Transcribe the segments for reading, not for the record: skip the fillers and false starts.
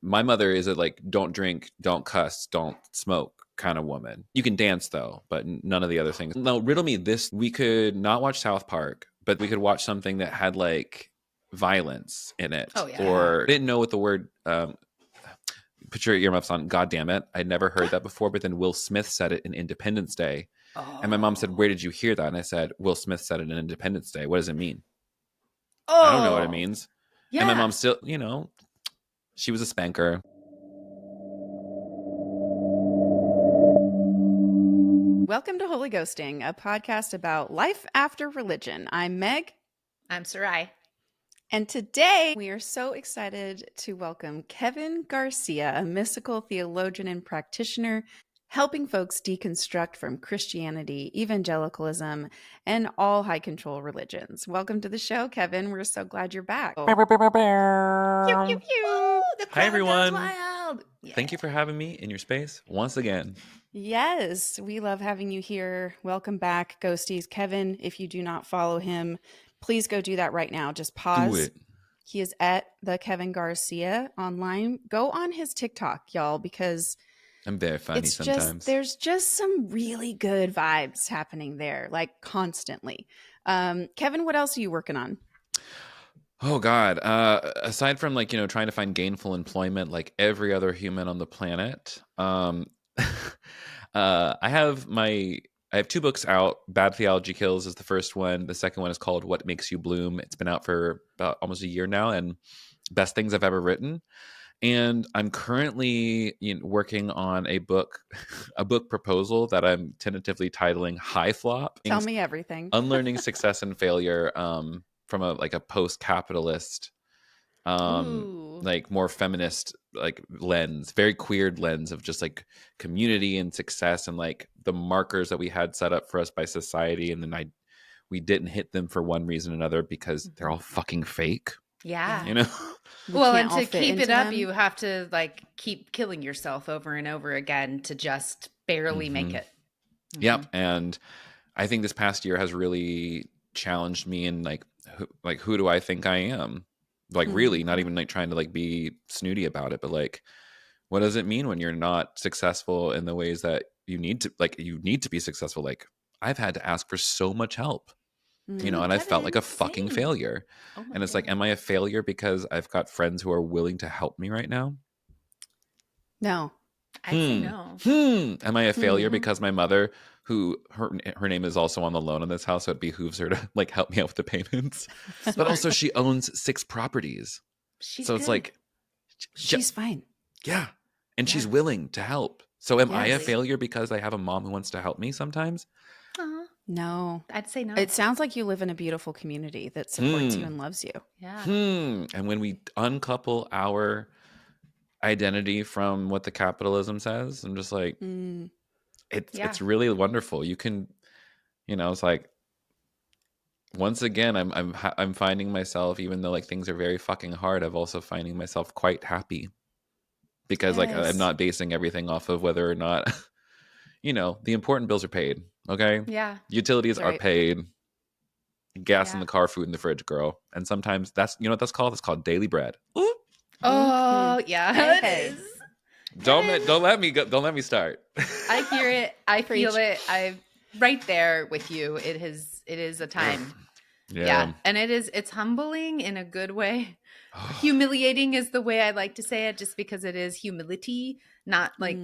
my mother is a like, don't drink, don't cuss, don't smoke kind of woman. You can dance though, but none of the other things. No, riddle me this. We could not watch South Park, but we could watch something that had like violence in it. Oh, yeah. Or didn't know what the word, put your earmuffs on. God damn it. I'd never heard that before, but then Will Smith said it in Independence Day. Oh. And my mom said, where did you hear that? And I said, Will Smith said it in Independence Day. What does it mean? Oh. I don't know what it means. Yeah. And my mom still, you know, she was a spanker. Welcome to Holy Ghosting, a podcast about life after religion. I'm Meg. I'm Sarai. And today we are so excited to welcome Kevin Garcia, a mystical theologian and practitioner, helping folks deconstruct from Christianity, evangelicalism, and all high control religions. Welcome to the show, Kevin. We're so glad you're back. Pew, pew, pew. The Hi, everyone. goes wild. Yeah. Thank you for having me in your space once again. Yes, we love having you here. Welcome back, Ghosties. Kevin, if you do not follow him, please go do that right now. Just pause. Do it. He is at the Kevin Garcia online. Go on his TikTok, y'all, because I'm very funny sometimes. There's just some really good vibes happening there, like constantly. Kevin, what else are you working on? Oh God. Aside from like, you know, trying to find gainful employment like every other human on the planet, I have two books out. Bad Theology Kills is the first one. The second one is called What Makes You Bloom. It's been out for about almost a year now, and best things I've ever written. And I'm currently working on a book proposal that I'm tentatively titling High Flop. Tell me everything. Unlearning Success and Failure from a post-capitalist, like more feminist like lens, very queered lens of just like community and success and like the markers that we had set up for us by society, and then we didn't hit them for one reason or another because they're all fucking fake. Yeah. You know? Well, and to keep it up, you have to like keep killing yourself over and over again to just barely make it. Mm-hmm. Yep. And I think this past year has really challenged me in who do I think I am? Like really, not even like trying to like be snooty about it, but like, what does it mean when you're not successful in the ways that you need to be successful? Like I've had to ask for so much help. You know, and I felt like a fucking failure. And it's like, am I a failure because I've got friends who are willing to help me right now? No. I'd say no. Am I a failure because my mother, who her name is also on the loan on this house, so it behooves her to like help me out with the payments. But also she owns 6 properties. She's so it's good. like she's fine. Yeah. And she's willing to help. So am I a failure because I have a mom who wants to help me sometimes? No. I'd say no. It sounds like you live in a beautiful community that supports you and loves you. Yeah. And when we uncouple our identity from what the capitalism says, I'm just like, it's really wonderful. You can, you know, it's like, once again, I'm finding myself, even though like things are very fucking hard, I'm also finding myself quite happy because like I'm not basing everything off of whether or not, you know, the important bills are paid. Okay. Yeah. Utilities are paid. Gas in the car, food in the fridge, girl. And sometimes that's, you know what that's called? It's called daily bread. Ooh. Oh yeah, it is. Don't let me go. Don't let me start. I hear it. I feel it. I'm right there with you. It is a time. Yeah. And it's humbling in a good way. Humiliating is the way I like to say it, just because it is humility, not like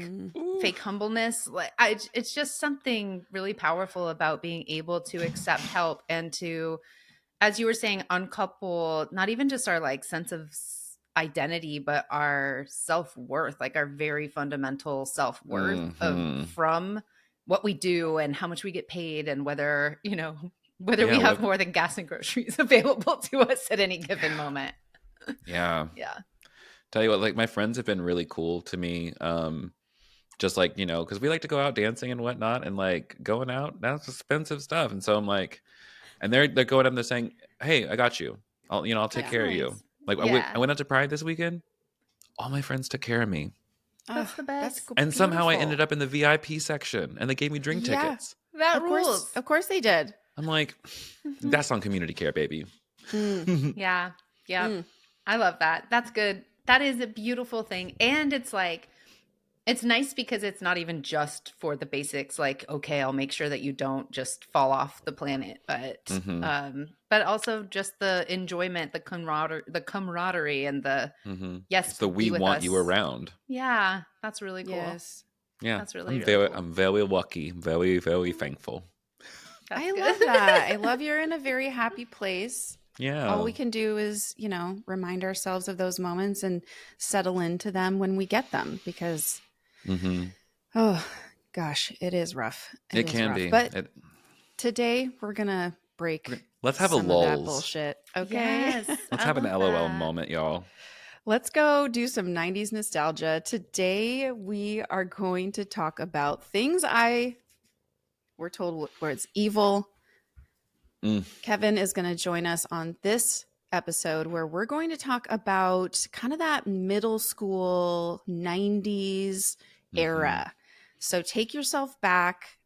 fake humbleness. Like it's just something really powerful about being able to accept help and to, as you were saying, uncouple not even just our like sense of identity, but our self-worth, like our very fundamental self-worth from what we do and how much we get paid and whether, you know, whether we have more than gas and groceries available to us at any given moment. Yeah. Yeah. Tell you what, like my friends have been really cool to me. Just like, you know, because we like to go out dancing and whatnot, and like going out, that's expensive stuff. And so I'm like, and they're going up and they're saying, hey, I got you. I'll take care of you. Like I went out to Pride this weekend. All my friends took care of me. That's the best. And somehow I ended up in the VIP section and they gave me drink tickets. That rules. Of course they did. I'm like, that's on community care, baby. Yeah. I love that. That's good. That is a beautiful thing. And it's like, it's nice because it's not even just for the basics. Like, okay, I'll make sure that you don't just fall off the planet, but also just the enjoyment, the camaraderie, and the yes, it's the we want us. You around. Yeah, that's really cool. Yes, yeah, that's really cool. I'm very lucky, very very thankful. I love that. I love you're in a very happy place. Yeah. All we can do is, remind ourselves of those moments and settle into them when we get them, because oh gosh, it is rough. It can be. But today we're gonna break. Let's have some a lulz. Of that bullshit. Okay. Yes, let's have an LOL moment, y'all. Let's go do some 90s nostalgia. Today we are going to talk about things we're told where it's evil. Kevin is going to join us on this episode where we're going to talk about kind of that middle school 90s era. So take yourself back.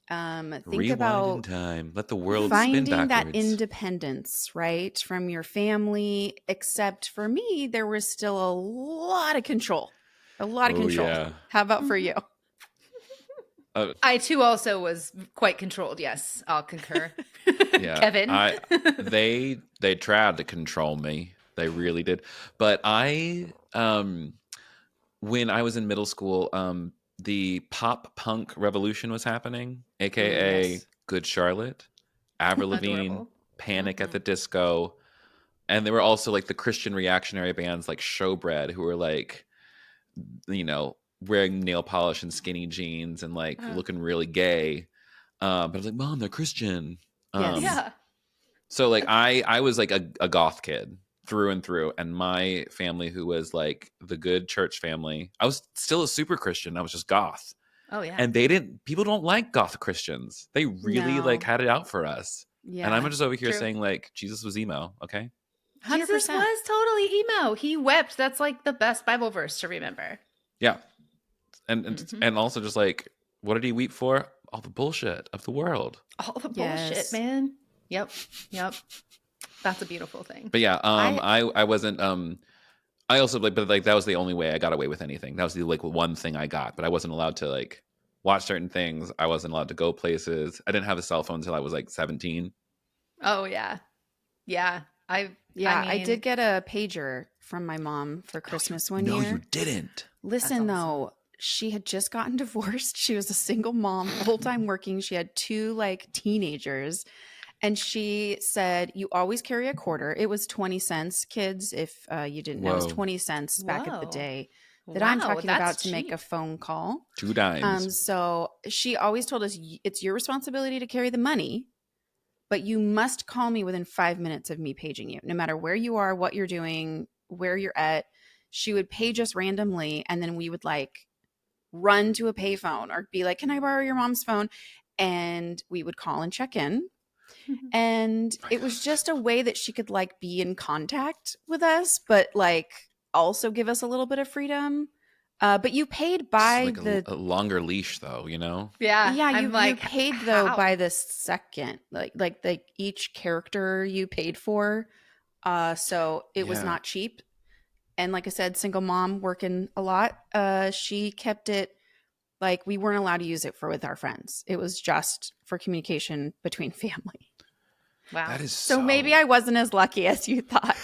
Think Rewind about in time. Let the world finding spin backwards. that independence, right, from your family. Except for me, there was still a lot of control. Yeah. How about for you? I too also was quite controlled. Yes, I'll concur. Yeah, Kevin. They tried to control me. They really did. But when I was in middle school, the pop punk revolution was happening, aka Good Charlotte, Avril Lavigne, Panic at the Disco, and there were also like the Christian reactionary bands like Showbread, who were like, wearing nail polish and skinny jeans and like looking really gay. But I was like, Mom, they're Christian. Yeah. So like I was like a goth kid through and through, and my family, who was like the good church family, I was still a super Christian. I was just goth. Oh yeah. And people don't like goth Christians. They really like had it out for us. Yeah. And I'm just over here saying like Jesus was emo. Okay. 100%. Jesus was totally emo. He wept. That's like the best Bible verse to remember. Yeah. And also just like, what did he weep for? All the bullshit of the world. All the bullshit, man. Yep. That's a beautiful thing. But yeah, I wasn't I also but that was the only way I got away with anything. That was the like one thing I got, but I wasn't allowed to like watch certain things. I wasn't allowed to go places. I didn't have a cell phone until I was like 17. Oh yeah. Yeah. I did get a pager from my mom for Christmas one year. No, you didn't. Listen, though, she had just gotten divorced. She was a single mom, full-time working. She had 2 like teenagers. And she said, you always carry a quarter. It was 20 cents, kids. If you didn't know, it was 20 cents back in the day that I'm talking about to make a phone call. 2 dimes. So she always told us, it's your responsibility to carry the money, but you must call me within 5 minutes of me paging you, no matter where you are, what you're doing, where you're at. She would page us randomly, and then we would like run to a payphone or be like, can I borrow your mom's phone? And we would call and check in. And it was just a way that she could like be in contact with us, but like also give us a little bit of freedom. But you paid by like a longer leash, though, Yeah, you paid though by the second, like each character you paid for. So it was not cheap. And like I said, single mom working a lot. She kept it like we weren't allowed to use it with our friends. It was just for communication between family. Wow. That is so maybe I wasn't as lucky as you thought.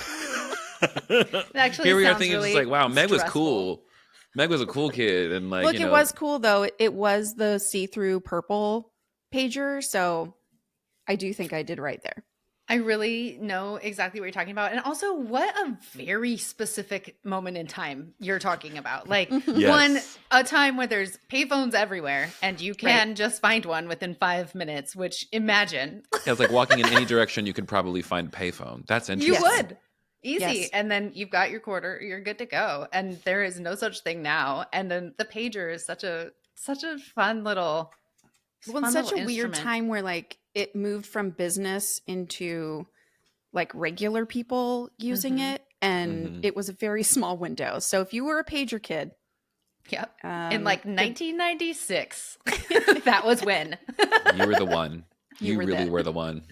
Actually, here we are thinking really just like, wow, Meg was stressful. Cool. Meg was a cool kid, and like, look, it was cool though. It was the see-through purple pager, so I do think I did right there. I really know exactly what you're talking about. And also, what a very specific moment in time you're talking about. Like, a time where there's payphones everywhere and you can just find one within 5 minutes, which imagine. Yeah, it's like walking in any direction, you could probably find a payphone. That's interesting. You would. Easy. Yes. And then you've got your quarter, you're good to go. And there is no such thing now. And then the pager is such a fun little it's such a weird time where like it moved from business into like regular people using it, and it was a very small window. So if you were a pager kid, in like 1996, that was when you were the one. You really were the one.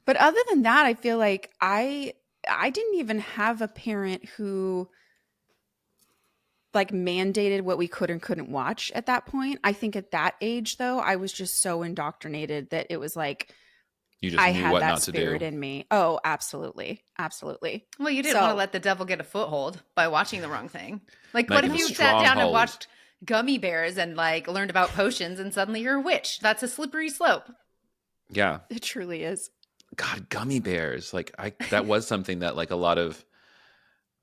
But other than that, I feel like I didn't even have a parent who like mandated what we could and couldn't watch at that point. I think at that age though, I was just so indoctrinated that it was like You just I knew had what that not to spirit do. in me. Oh, absolutely. Absolutely. Well, you didn't want to let the devil get a foothold by watching the wrong thing. Like, what if you sat down and watched Gummy Bears and like learned about potions and suddenly you're a witch? That's a slippery slope. Yeah. It truly is. God, Gummy Bears. Like that was something that like a lot of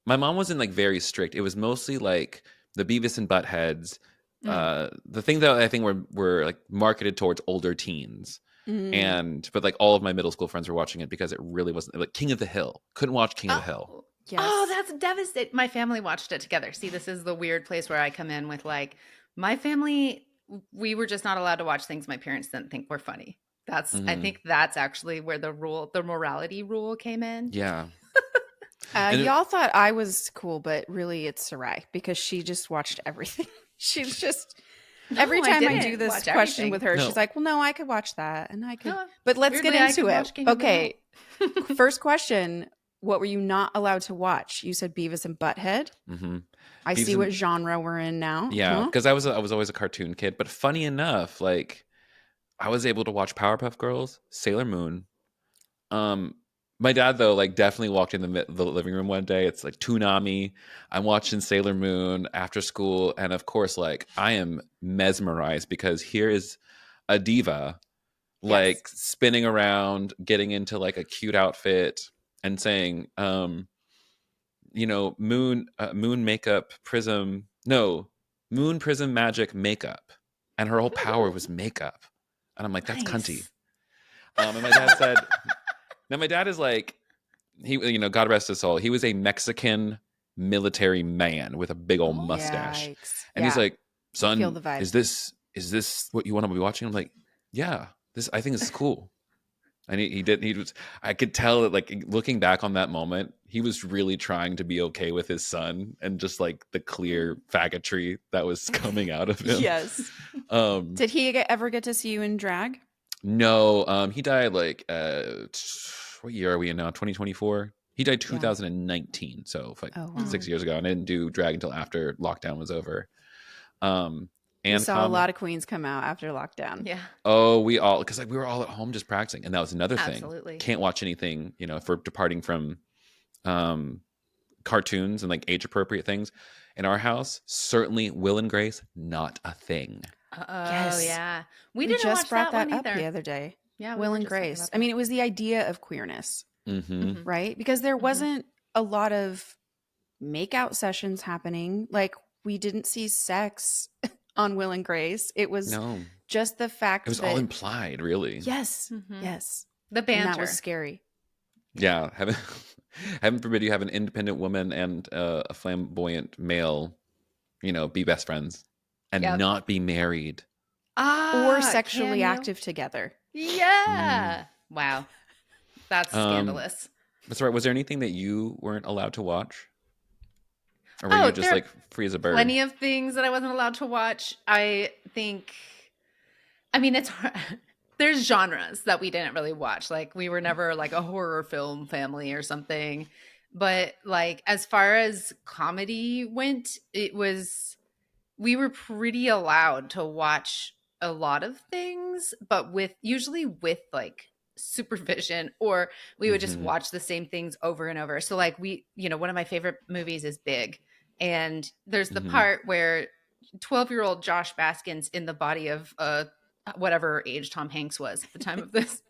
my mom wasn't like very strict. It was mostly like the Beavis and Buttheads. The thing that I think were like marketed towards older teens. But like all of my middle school friends were watching it because it really wasn't like King of the Hill. Couldn't watch King of the Hill. Yes. Oh, that's devastating. My family watched it together. See, this is the weird place where I come in with like my family. We were just not allowed to watch things my parents didn't think were funny. That's I think that's actually where the morality rule came in. Yeah. Y'all thought I was cool, but really it's Sarai because she just watched everything. She's just every time I do this question with her, she's like, "Well, no, I could watch that, and I could." But let's get into it. Okay, first question: what were you not allowed to watch? You said Beavis and Butthead. I see what genre we're in now. Yeah, because I was always a cartoon kid. But funny enough, like I was able to watch Powerpuff Girls, Sailor Moon. My dad, though, like definitely walked in the living room one day. It's like Toonami. I'm watching Sailor Moon after school. And of course, like I am mesmerized because here is a diva like spinning around, getting into like a cute outfit and saying, moon makeup prism. No, moon prism magic makeup. And her whole power was makeup. And I'm like, that's cunty. And my dad said... Now, my dad is like, God rest his soul. He was a Mexican military man with a big old mustache. And he's like, son, is this what you want to be watching? I'm like, yeah, I think this is cool. And I could tell that like looking back on that moment, he was really trying to be okay with his son and just like the clear faggotry that was coming out of him. Yes. Did he ever get to see you in drag? No, he died like what year are we in now? 2024. He died 2019, so like 6 years ago, and I didn't do drag until after lockdown was over. And we saw a lot of queens come out after lockdown. Yeah. Oh, because like we were all at home just practicing, and that was another thing. Absolutely. Can't watch anything, if we're departing from cartoons and like age appropriate things. In our house, certainly Will and Grace, not a thing. Yes. Yeah. We just watch brought that one up the other day. Yeah. Will and Grace. I mean, it was the idea of queerness, right? Because there wasn't a lot of makeout sessions happening. Like we didn't see sex on Will and Grace. It was just the fact it was all implied, really. Yes. Yes. The banter. And that was scary. Yeah. Heaven forbid you have an independent woman and a flamboyant male, be best friends. And not be married. Or sexually active together. Yeah. Wow. That's scandalous. That's right. Was there anything that you weren't allowed to watch? Or were you just like free as a bird? Plenty of things that I wasn't allowed to watch. I mean, it's hard. There's genres that we didn't really watch. Like we were never like a horror film family or something. But like as far as comedy went, we were pretty allowed to watch a lot of things, but usually with like supervision, or we would just watch the same things over and over. So like one of my favorite movies is Big. And there's the part where 12-year-old Josh Baskin's in the body of whatever age Tom Hanks was at the time of this,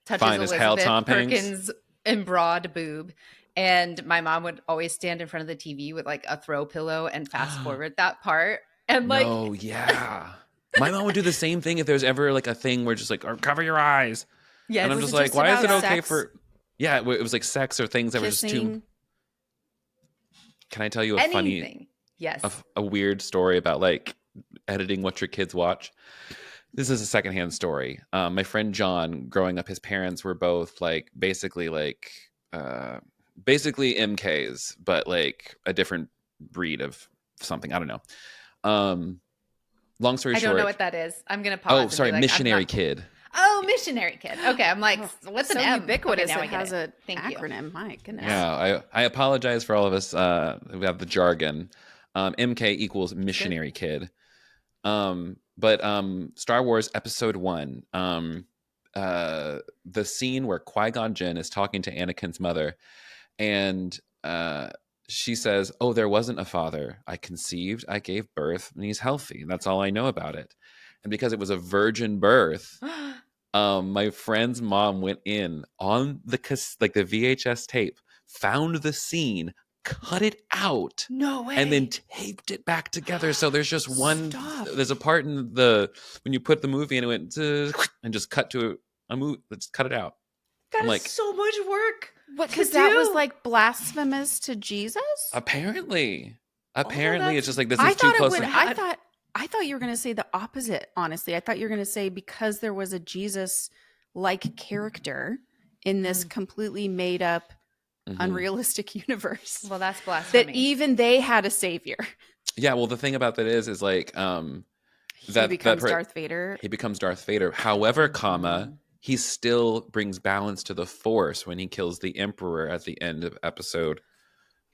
touches Fine as hell, Tom Perkins Hanks. And broad boob. And my mom would always stand in front of the TV with like a throw pillow and fast forward that part. And like, oh yeah, my mom would do the same thing if there's ever like a thing where just like, or cover your eyes. Yeah, and I'm just like, why is it okay for? Yeah, it was like sex or things that were just too. Can I tell you a funny, a weird story about like editing what your kids watch? This is a secondhand story. My friend John, growing up, his parents were both like basically MKs, but like a different breed of something. I don't know. Long story short. I don't know what that is. I'm going to pause. Oh, sorry. Missionary kid. Oh, missionary kid. Okay, I'm like, what's so an M? ubiquitous Okay, it has an acronym. You. My goodness. Yeah, I apologize for all of us who have the jargon. MK equals missionary kid. But Star Wars Episode 1, the scene where Qui-Gon Jinn is talking to Anakin's mother, and she says, "Oh, there wasn't a father. I conceived, I gave birth, and he's healthy. That's all I know about it." And because it was a virgin birth, my friend's mom went in on the VHS tape, found the scene, cut it out, no way, and then taped it back together. So there's just one. There's a part in when you put the movie in, it went and just cut to a movie. Let's cut it out. That is so much work. What? Because that was like blasphemous to Jesus. Apparently, it's just like this is too close. I thought you were going to say the opposite. Honestly, I thought you were going to say because there was a Jesus-like character in this completely made up, unrealistic universe. Well, that's blasphemy. That even they had a savior. Yeah. Well, the thing about that is like he becomes Darth Vader. He becomes Darth Vader. However, he still brings balance to the Force when he kills the Emperor at the end of Episode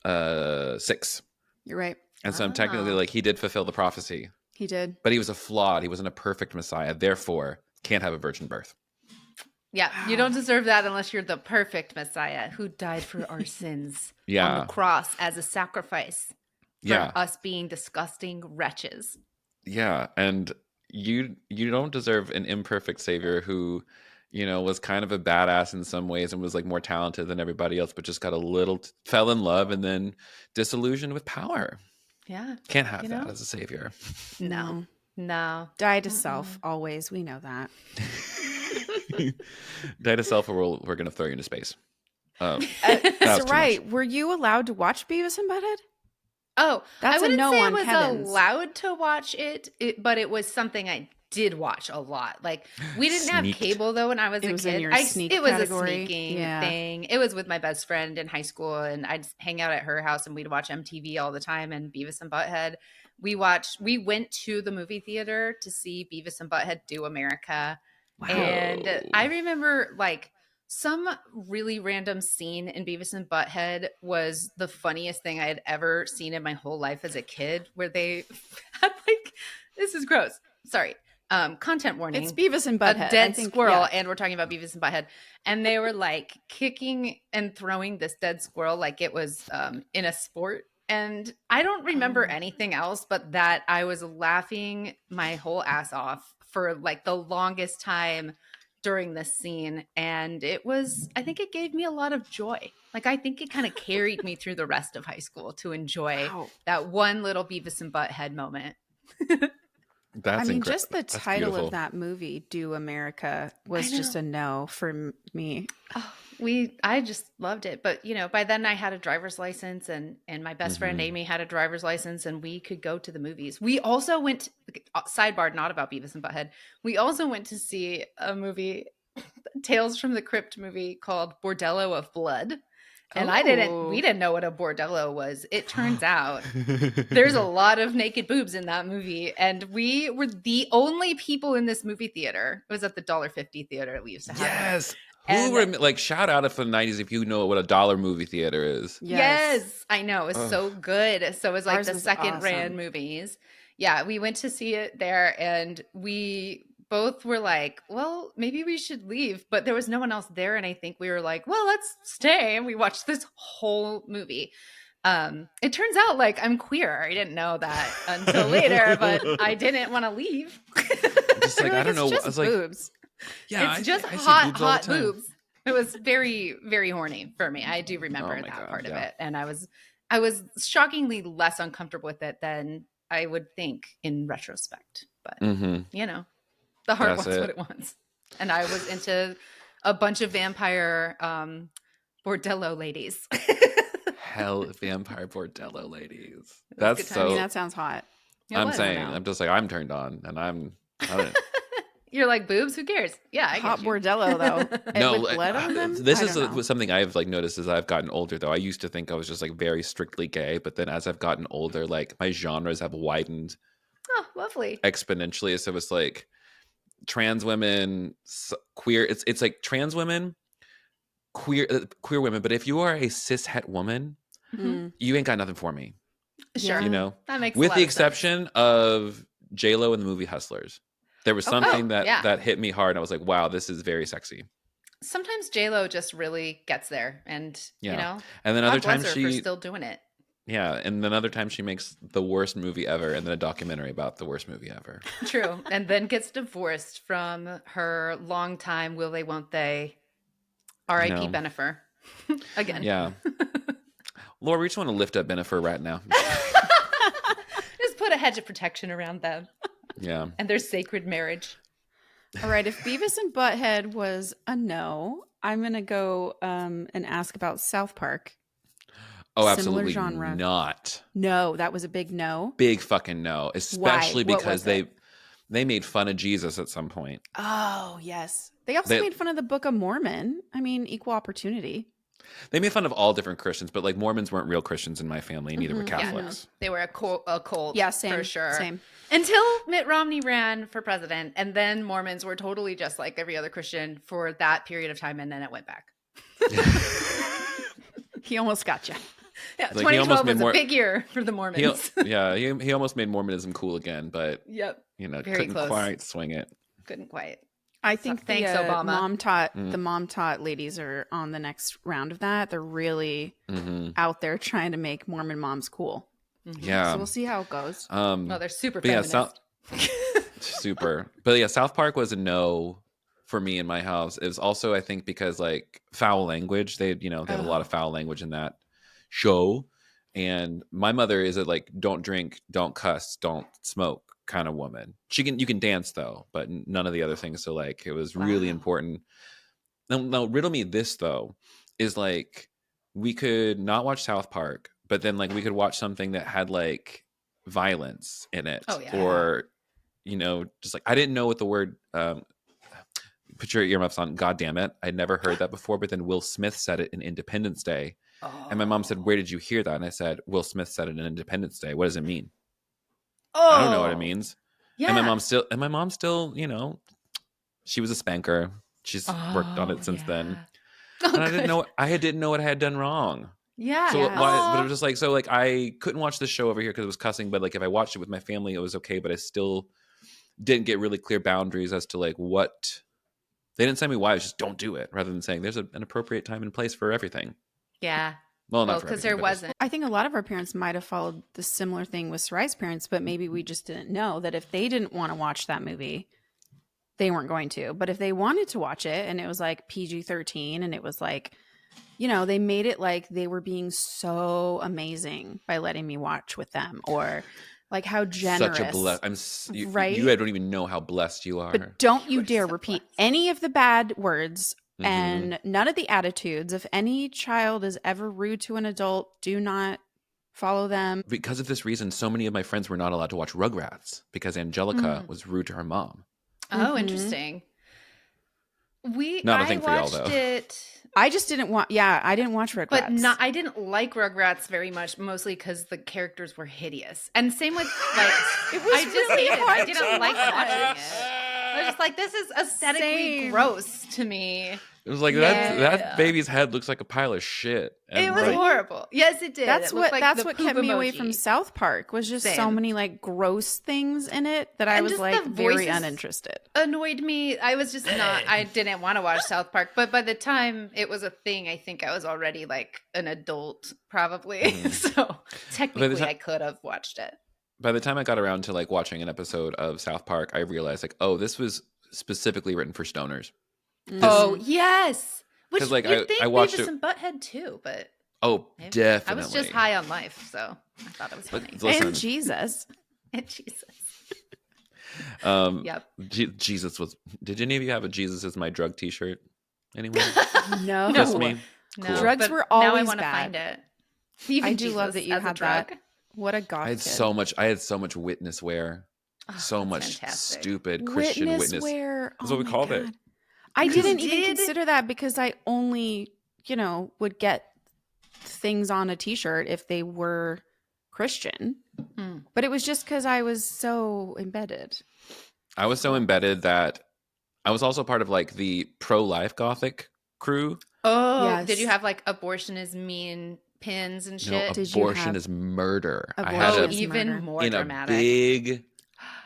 6. You're right. And so I'm technically like he did fulfill the prophecy. He did. But he was a flawed. He wasn't a perfect Messiah. Therefore, can't have a virgin birth. Yeah, you don't deserve that unless you're the perfect Messiah who died for our sins on the cross as a sacrifice for us being disgusting wretches. Yeah, and you don't deserve an imperfect savior who, was kind of a badass in some ways and was like more talented than everybody else, but just got fell in love and then disillusioned with power. Yeah. Can't have that as a savior. No. Die to self, always. We know that. Die to self, or we're going to throw you into space. Sarai, were you allowed to watch Beavis and Butthead? Oh, that's I wouldn't no say on I was Kevin's. allowed to watch it, but it was something I did watch a lot. Like we didn't have cable though when I was a kid. It was category. A sneaking thing. It was with my best friend in high school, and I'd hang out at her house, and we'd watch MTV all the time. And Beavis and Butthead. We went to the movie theater to see Beavis and Butthead Do America, and I remember like some really random scene in Beavis and Butthead was the funniest thing I had ever seen in my whole life as a kid, where they had like, this is gross. Sorry. Content warning. It's Beavis and Butthead. A dead squirrel, and we're talking about Beavis and Butthead. And they were like kicking and throwing this dead squirrel like it was in a sport. And I don't remember anything else but that I was laughing my whole ass off for like the longest time during this scene, and I think it gave me a lot of joy. Like I think it kind of carried me through the rest of high school to enjoy that one little Beavis and Butthead moment. Just the title of that movie, Do America, was just a no for me. Oh, I just loved it. But by then I had a driver's license, and my best friend Amy had a driver's license, and we could go to the movies. We also went, sidebar, not about Beavis and Butthead, we also went to see a movie, Tales from the Crypt movie called Bordello of Blood. And we didn't know what a bordello was. It turns out there's a lot of naked boobs in that movie. And we were the only people in this movie theater. It was at the $1.50 theater we used to have. Yes. Shout out for the 90s if you know what a dollar movie theater is. Yes. I know. It was so good. So it was like the second ran movies. Yeah. We went to see it there, and we both were like, well, maybe we should leave, but there was no one else there. And I think we were like, well, let's stay. And we watched this whole movie. It turns out like I'm queer. I didn't know that until later, but I didn't want to leave. Just like, I don't know. Just I was like, boobs. Yeah, it's just hot boobs. It was very, very horny for me. I do remember that part of it. And I was shockingly less uncomfortable with it than I would think in retrospect, but the heart wants what it wants. And I was into a bunch of vampire bordello ladies. Hell, vampire bordello ladies. That's so. That sounds hot. I'm just like, I'm turned on, and I don't. You're like, boobs? Who cares? Yeah, I hot bordello though. No, with blood on them? This is something I've like noticed as I've gotten older. Though I used to think I was just like very strictly gay, but then as I've gotten older, like my genres have widened. Oh, lovely! Exponentially. So it's like, trans women, queer. It's like trans women, queer women. But if you are a cis het woman, you ain't got nothing for me. Sure, you know, that makes with a lot the of exception sense. of J-Lo in the movie Hustlers. There was something that hit me hard. And I was like, wow, this is very sexy. Sometimes J-Lo just really gets there, and you know, and then other times she for still doing it. Yeah, and then other times she makes the worst movie ever, and then a documentary about the worst movie ever. True, and then gets divorced from her longtime will they won't they, R.I.P. Benifer, again. Yeah, Laura, we just want to lift up Benifer right now. Just put a hedge of protection around them. Yeah, and their sacred marriage. All right, if Beavis and Butthead was a no, I'm gonna go and ask about South Park. Oh, absolutely genre. Not. No, that was a big no. Big fucking no, especially because they made fun of Jesus at some point. Oh, yes. They also made fun of the Book of Mormon. I mean, equal opportunity. They made fun of all different Christians, but like Mormons weren't real Christians in my family, neither were Catholics. Yeah, no. They were a cult. Yeah, same, for sure. Same. Until Mitt Romney ran for president, and then Mormons were totally just like every other Christian for that period of time, and then it went back. He almost got you. Yeah, like 2012 was a big year for the Mormons. He almost made Mormonism cool again, but couldn't quite swing it. Couldn't quite. I think thanks, Obama. The mom taught ladies are on the next round of that. They're really out there trying to make Mormon moms cool. Yeah, so we'll see how it goes. They're super feminist. Super. But yeah, South Park was a no for me in my house. It was also, I think, because like foul language. They have a lot of foul language in that show, and my mother is a like don't drink, don't cuss, don't smoke kind of woman. You can dance though, but none of the other things. So like it was really important. Now riddle me this though, is like we could not watch South Park, but then like we could watch something that had like violence in it, or just like I didn't know what the word put your earmuffs on, god damn it, I'd never heard that before, but then Will Smith said it in Independence Day. And my mom said, where did you hear that? And I said, Will Smith said it in Independence Day. What does it mean? I don't know what it means. Yeah. And my mom still, she was a spanker. She's worked on it since then. And I didn't know what I had done wrong. Yeah. So but it was just like, so like I couldn't watch the show over here because it was cussing, but like if I watched it with my family, it was okay. But I still didn't get really clear boundaries as to like what they didn't tell me why. It was just don't do it, rather than saying there's an appropriate time and place for everything. Yeah. Well, not because there wasn't. I think a lot of our parents might have followed the similar thing with Sarai's parents, but maybe we just didn't know that if they didn't want to watch that movie, they weren't going to. But if they wanted to watch it and it was like PG-13 and it was like, they made it like they were being so amazing by letting me watch with them, or like how generous. Such a right? You don't even know how blessed you are. But don't you dare repeat any of the bad words. And none of the attitudes. If any child is ever rude to an adult, do not follow them. Because of this reason, so many of my friends were not allowed to watch Rugrats because Angelica was rude to her mom. Oh, interesting. Not a thing for y'all, though. I just didn't want. Yeah, I didn't watch Rugrats. But I didn't like Rugrats very much, mostly because the characters were hideous. And same with like, it was I didn't like watching it. I was just like, this is aesthetically gross to me. It was like that baby's head looks like a pile of shit. And it was horrible. Yes, it did. That's what kept me emoji. Away from South Park was just so many like gross things in it that I was like very uninterested. Annoyed me. I was just not. I didn't want to watch South Park, but by the time it was a thing, I think I was already like an adult, probably. So technically, I could have watched it. By the time I got around to like watching an episode of South Park, I realized like, oh, this was specifically written for stoners. Oh yes, which like you'd think I watched Beavis and Butthead too, but definitely. I was just high on life, so I thought it was funny. And Jesus. Yep. Jesus was. Did any of you have a Jesus is my drug T-shirt? Anyone? No. Just me. Cool. Drugs were always now I want to bad. Find it. Even I do love that you had that. What a goth I had so much witness wear. So much fantastic. Stupid Christian witness wear. That's what we called it. I didn't even consider that because I only, would get things on a T-shirt if they were Christian. But it was just because I was so embedded. I was so embedded that I was also part of like the pro-life gothic crew. Oh, Yes. Did you have like abortion is mean pins and shit? No, abortion is murder. Abortion I had is even murder. more in dramatic. a big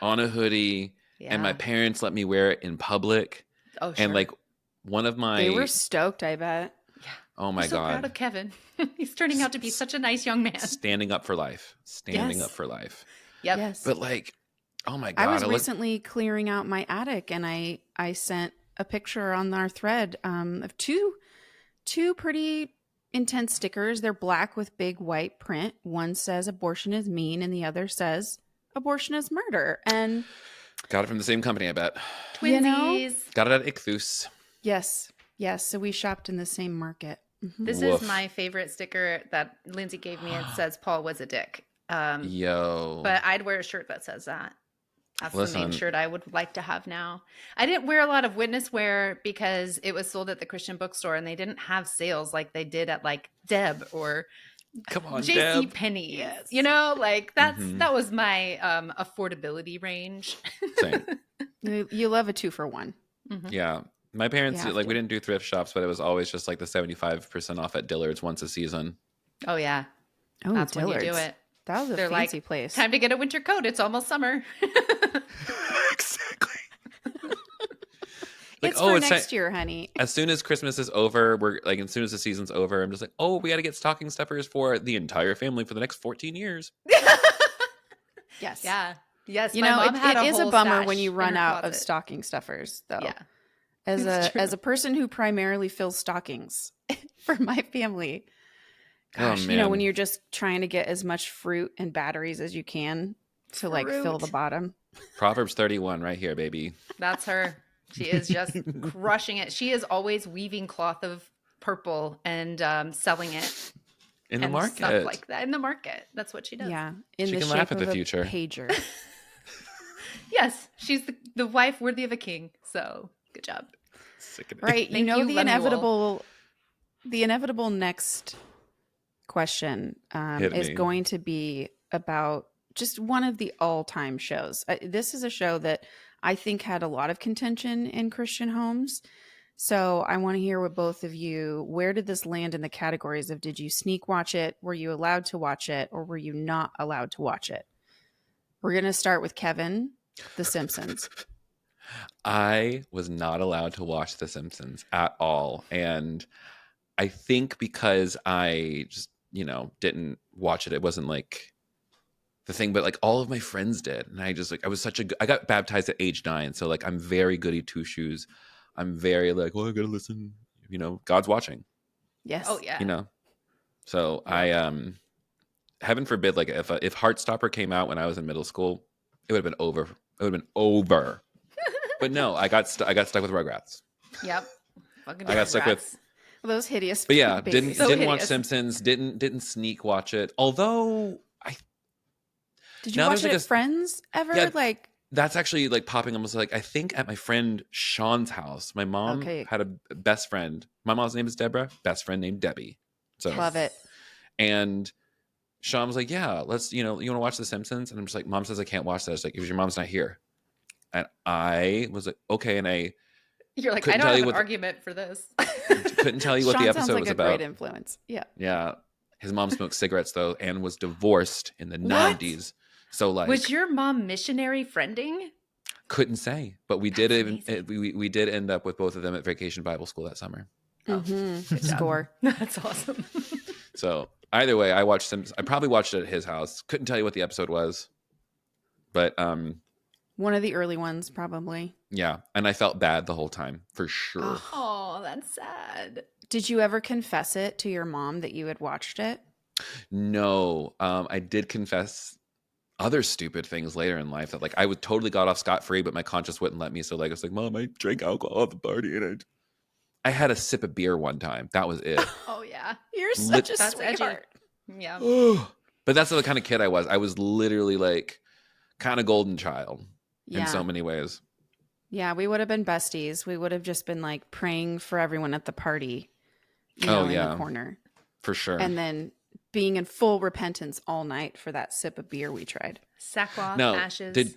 on a hoodie, and my parents let me wear it in public. Oh, sure. And like one of my They were stoked, I bet. Yeah. Oh my I'm so God. proud of Kevin. He's turning out to be such a nice young man. Standing up for life. Standing Yes. up for life. Yep. Yes. But like, oh my God. I was recently clearing out my attic, and I sent a picture on our thread of two pretty intense stickers. They're black with big white print. One says abortion is mean, and the other says abortion is murder. And got it from the same company, I bet. Twinsies. You know? Got it at Ichthus. Yes. So we shopped in the same market. Mm-hmm. This is my favorite sticker that Lindsay gave me. It says Paul was a dick. Yo. But I'd wear a shirt that says that. That's the main shirt I would like to have now. I didn't wear a lot of witness wear because it was sold at the Christian bookstore and they didn't have sales like they did at like Deb or come on, JC Deb. Penney. Yes. You know, like that was my affordability range. Same. You love a 2-for-1. Mm-hmm. Yeah. My parents, we didn't do thrift shops, but it was always just like the 75% off at Dillard's once a season. Oh, yeah. Oh, that's Dillard's. when you do it. That was a fancy place. Time to get a winter coat. It's almost summer. Exactly. It's for next year, honey. As soon as Christmas is over, as soon as the season's over, I'm just like, oh, we got to get stocking stuffers for the entire family for the next 14 years. Yes. Yeah. Yes. You know, it is a bummer when you run out of stocking stuffers, though. Yeah. As a person who primarily fills stockings for my family, gosh, you know, when you're just trying to get as much fruit and batteries as you can to like fill the bottom. Proverbs 31 right here, baby. That's her. She is just crushing it. She is always weaving cloth of purple and selling it in the market, stuff like that. In the market, that's what she does. Yeah, she can laugh at the future. Pager. Yes, she's the wife worthy of a king. So good job. Right, you know the inevitable next question is going to be about just one of the all-time shows. This is a show that I think had a lot of contention in Christian homes. So I want to hear what both of you, where did this land in the categories of, did you sneak watch it? Were you allowed to watch it? Or were you not allowed to watch it? We're going to start with Kevin, The Simpsons. I was not allowed to watch The Simpsons at all. And I think because I just, didn't watch it, it wasn't like the thing, but like all of my friends did. And I just I got baptized at age 9. So like, I'm very goody two shoes. I'm very like, well, I got to listen, God's watching. Yes. Oh yeah. So I, heaven forbid, like if Heartstopper came out when I was in middle school, it would have been over. It would have been over. But no, I got stuck with Rugrats. Yep. Fucking I got stuck with those hideous. But yeah, babies. didn't watch Simpsons. Didn't sneak watch it. Although did you watch it at Friends ever? Yeah, that's actually like popping almost like, I think at my friend Sean's house. My mom had a best friend. My mom's name is Deborah. Best friend named Debbie. So love it. And Sean was like, yeah, let's, you want to watch The Simpsons? And I'm just like, Mom says I can't watch that. It's like, because your mom's not here. And I was like, okay. And you're like, I don't have an argument for this. Couldn't tell you what the episode was about. Great influence. Yeah. Yeah. His mom smoked cigarettes though, and was divorced in the 90s. So like, was your mom missionary friending? Couldn't say, but we did we did end up with both of them at Vacation Bible School that summer. Mm-hmm. Score. That's awesome. So either way, I watched Simpsons. I probably watched it at his house. Couldn't tell you what the episode was, but one of the early ones, probably. Yeah, and I felt bad the whole time for sure. Oh, that's sad. Did you ever confess it to your mom that you had watched it? No, I did confess other stupid things later in life that like I would totally got off scot-free, but my conscience wouldn't let me. So like I was like, Mom, I drank alcohol at the party, and I had a sip of beer one time. That was it. Oh yeah, you're such a sweetheart. Yeah, but that's the kind of kid I was. I was literally like kind of golden child in so many ways. Yeah, we would have been besties. We would have just been like praying for everyone at the party, in the corner. For sure. And then being in full repentance all night for that sip of beer we tried. Sackcloth, ashes.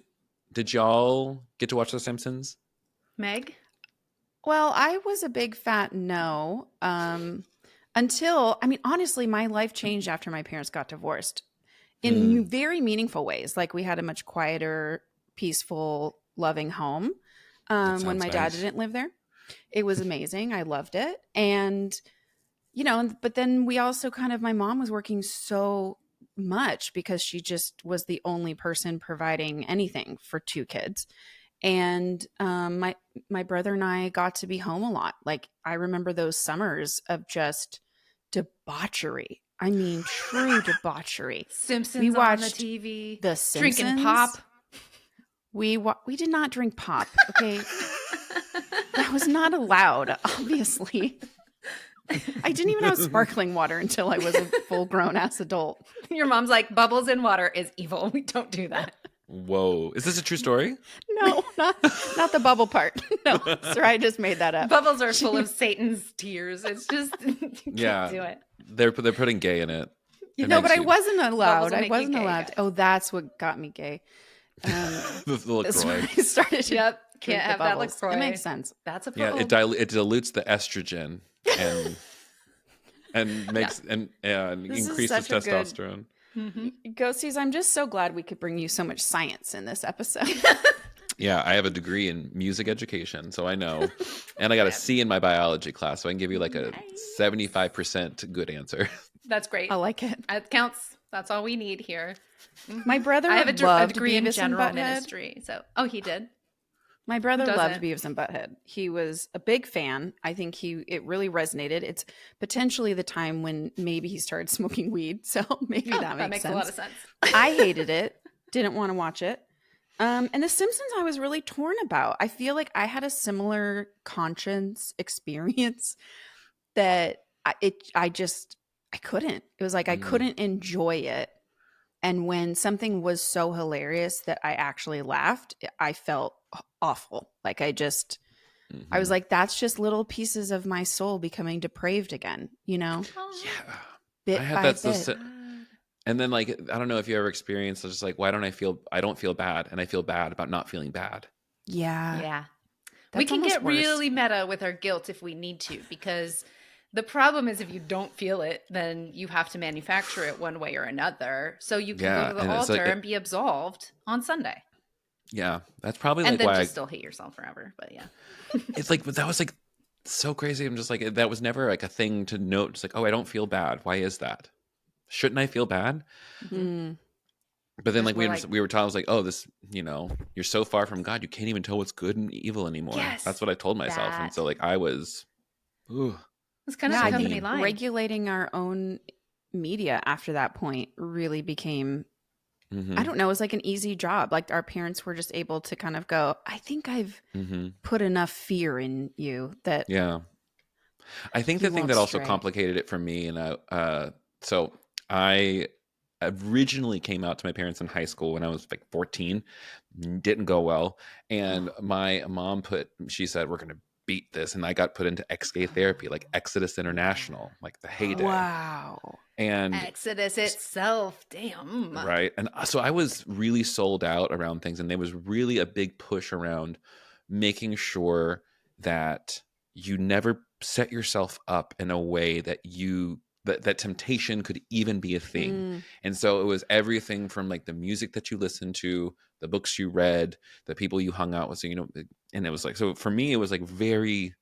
Did y'all get to watch The Simpsons? Meg? Well, I was a big fat no. Until, I mean, honestly, my life changed after my parents got divorced in very meaningful ways. Like we had a much quieter, peaceful, loving home when my dad didn't live there. It was amazing. I loved it. And, you know, but then we also kind of, my mom was working so much because she just was the only person providing anything for 2 kids. And my brother and I got to be home a lot. Like I remember those summers of just debauchery. I mean, true debauchery. Simpsons we watched on the TV, The Simpsons. Drinking pop. We did not drink pop. Okay, that was not allowed. Obviously, I didn't even have sparkling water until I was a full-grown ass adult. Your mom's like, bubbles in water is evil. We don't do that. Whoa. Is this a true story? No, not the bubble part. No, Sarai just made that up. Bubbles are full of Satan's tears. It's just, you can't do it. They're putting gay in it. No, but I wasn't allowed. I wasn't allowed. Oh, that's what got me gay. The LaCroix. I started to Yep. Can't have that LaCroix. It makes sense. That's a problem. It dilutes the estrogen and makes and increases testosterone. Ghosties, I'm just so glad we could bring you so much science in this episode. Yeah, I have a degree in music education, so I know. And I got a C in my biology class, so I can give you like a 75% good answer. That's great. I like it. It counts. That's all we need here. My brother I have a degree in Beavis general ministry. So, he did. My brother loved Beavis and Butthead. He was a big fan. I think it really resonated. It's potentially the time when maybe he started smoking weed. So maybe that makes sense. A lot of sense. I hated it. Didn't want to watch it. And The Simpsons I was really torn about. I feel like I had a similar conscience experience that I couldn't. It was like I couldn't enjoy it. And when something was so hilarious that I actually laughed, I felt awful. Like I was like, that's just little pieces of my soul becoming depraved again, you know? Yeah. Bit I had by that bit. And then like, I don't know if you ever experienced just like, I don't feel bad. And I feel bad about not feeling bad. Yeah. Yeah. That's we can get worse. really meta with our guilt if we need to, because the problem is if you don't feel it, then you have to manufacture it one way or another. So you can go to the altar and be absolved on Sunday. Yeah. That's probably and like then why just still hate yourself forever. But yeah. It's like, but that was like so crazy. I'm just like, that was never like a thing to note. It's like, I don't feel bad. Why is that? Shouldn't I feel bad? Mm. But then like we were taught, I was like, this, you're so far from God, you can't even tell what's good and evil anymore. Yes, that's what I told myself. And so like I was, it's kind of a company line. Regulating our own media after that point really became, I don't know, it was like an easy job. Like our parents were just able to kind of go, I think I've put enough fear in you that. Yeah. I think the thing that also complicated it for me, so I originally came out to my parents in high school when I was like 14, didn't go well. And my mom she said, we're going to beat this. And I got put into ex-gay therapy, like Exodus International, like the heyday. Wow. And Exodus itself, damn. Right. And so I was really sold out around things. And there was really a big push around making sure that you never set yourself up in a way that that temptation could even be a thing. And so it was everything from like the music that you listened to, the books you read, the people you hung out with. So, and it was like, so for me, it was like very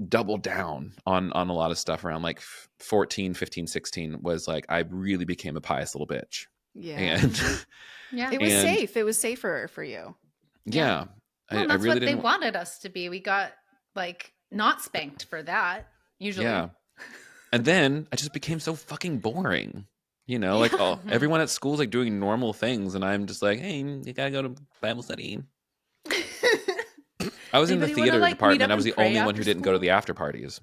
double down on a lot of stuff around like 14, 15, 16 was like, I really became a pious little bitch. Yeah. And it was safe. It was safer for you. Yeah. Well, that's what they wanted us to be. We got like not spanked for that usually. Yeah. And then I just became so fucking boring, like everyone at school's like doing normal things. And I'm just like, hey, you gotta go to Bible study. I was in the theater department. I was the only one who didn't go to the after parties.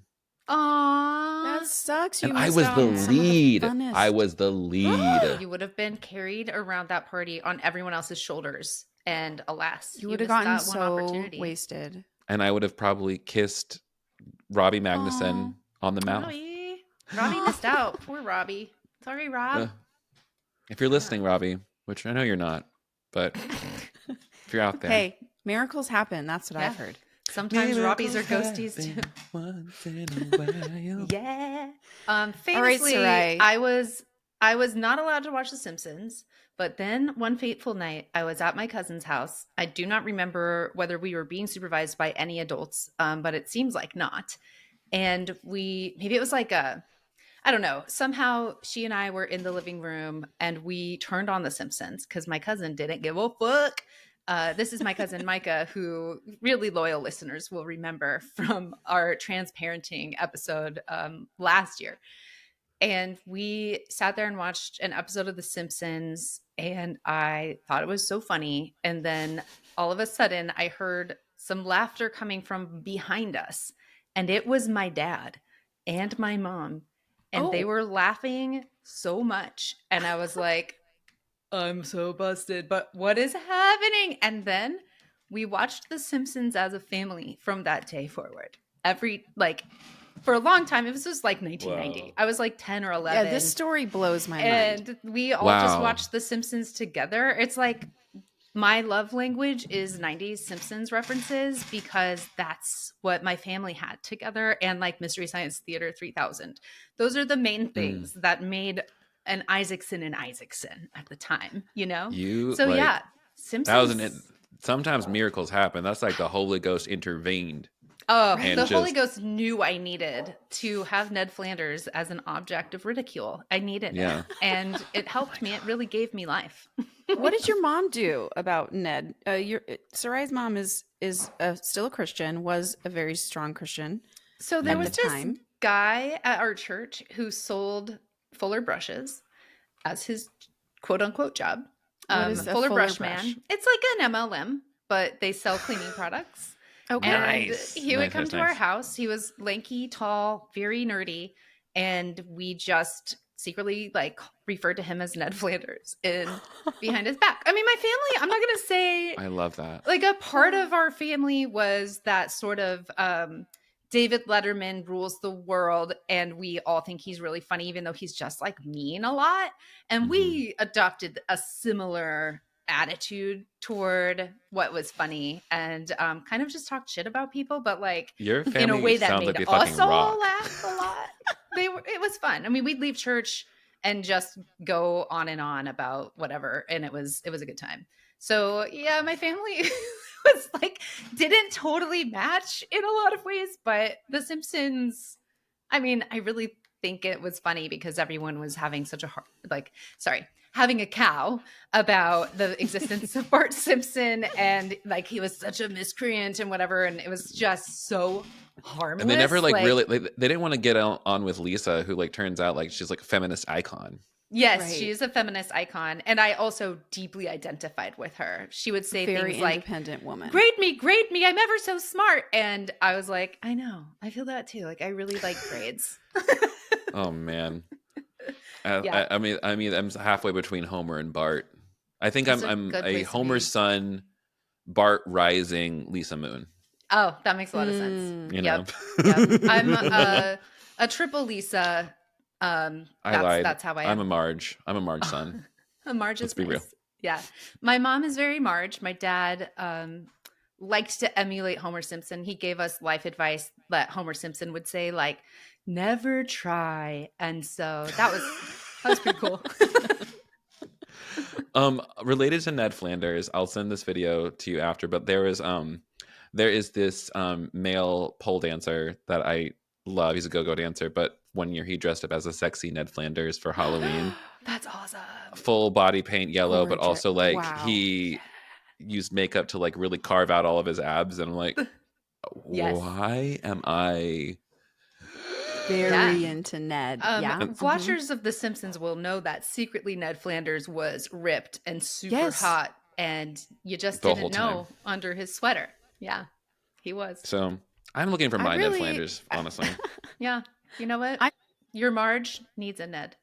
Aww. That sucks. And I was the lead. I was the lead. You would have been carried around that party on everyone else's shoulders. And alas, you would have gotten so wasted. And I would have probably kissed Robbie Magnuson on the mouth. Robbie missed out. Poor Robbie. Sorry, Rob. If you're listening, Robbie, which I know you're not, but if you're out there. Hey, miracles happen. That's what I've heard. Sometimes Robbies are ghosties too. Once in a while. Yeah. Famously, All right, Sarai. I was not allowed to watch The Simpsons, but then one fateful night, I was at my cousin's house. I do not remember whether we were being supervised by any adults, but it seems like not. And maybe it was like I don't know. Somehow she and I were in the living room and we turned on The Simpsons because my cousin didn't give a fuck. This is my cousin Micah, who really loyal listeners will remember from our transparenting episode last year. And we sat there and watched an episode of The Simpsons, and I thought it was so funny. And then all of a sudden, I heard some laughter coming from behind us, and it was my dad and my mom, and they were laughing so much. And I was like, I'm so busted, but what is happening? And then we watched The Simpsons as a family from that day forward. For a long time, it was just like 1990. Wow. I was like 10 or 11. Yeah, this story blows my mind. And we all just Wow. watched The Simpsons together. It's like my love language is 90s Simpsons references because that's what my family had together, and like Mystery Science Theater 3000. Those are the main things that made an Isaacson at the time, you know? Simpsons. Sometimes miracles happen. That's like the Holy Ghost intervened. Oh, the Holy Ghost knew I needed to have Ned Flanders as an object of ridicule. I needed it. And it helped me. It really gave me life. What did your mom do about Ned? Sarai's mom is still a Christian, was a very strong Christian. So there was this guy at our church who sold Fuller brushes as his quote unquote job. Fuller Brush Man. It's like an MLM, but they sell cleaning products. Okay. And he would come to our house. He was lanky, tall, very nerdy, and we just secretly like referred to him as Ned Flanders behind his back. I mean, my family, I'm not going to say I love that. Like a part of our family was that sort of David Letterman rules the world, and we all think he's really funny, even though he's just like mean a lot. And we adopted a similar attitude toward what was funny and kind of just talked shit about people, but like your family in a way that made like us all laugh a lot. It was fun. I mean, we'd leave church and just go on and on about whatever, and it was a good time. So yeah, my family was like didn't totally match in a lot of ways, but The Simpsons, I mean, I really think it was funny because everyone was having such a having a cow about the existence of Bart Simpson, and like he was such a miscreant and whatever, and it was just so harmless. And they never really they didn't want to get on with Lisa, who like turns out like she's like a feminist icon. Yes, right. She's a feminist icon, and I also deeply identified with her. She would say very things like, independent woman. Grade me, I'm ever so smart. And I was like, I know, I feel that too. Like I really like grades. Oh man. I mean, I'm halfway between Homer and Bart. I think I'm a Homer son, Bart rising, Lisa Moon. Oh, that makes a lot of sense. Yep. I'm a triple Lisa. That's how I am. I'm a Marge. I'm a Marge son. A Marge is Let's be real. Yeah. My mom is very Marge. My dad liked to emulate Homer Simpson. He gave us life advice that Homer Simpson would say, like, never try. And so that was pretty cool. Related to Ned Flanders, I'll send this video to you after, but there is this male pole dancer that I love. He's a go-go dancer, but one year he dressed up as a sexy Ned Flanders for Halloween. That's awesome. Full body paint yellow, but also like he used makeup to like really carve out all of his abs, and I'm like, why am I very into Ned? Watchers of The Simpsons will know that secretly Ned Flanders was ripped and super hot, and you just didn't know under his sweater. Yeah, he was. So I'm looking for my Ned Flanders, honestly. Yeah. You know what? Your Marge needs a Ned.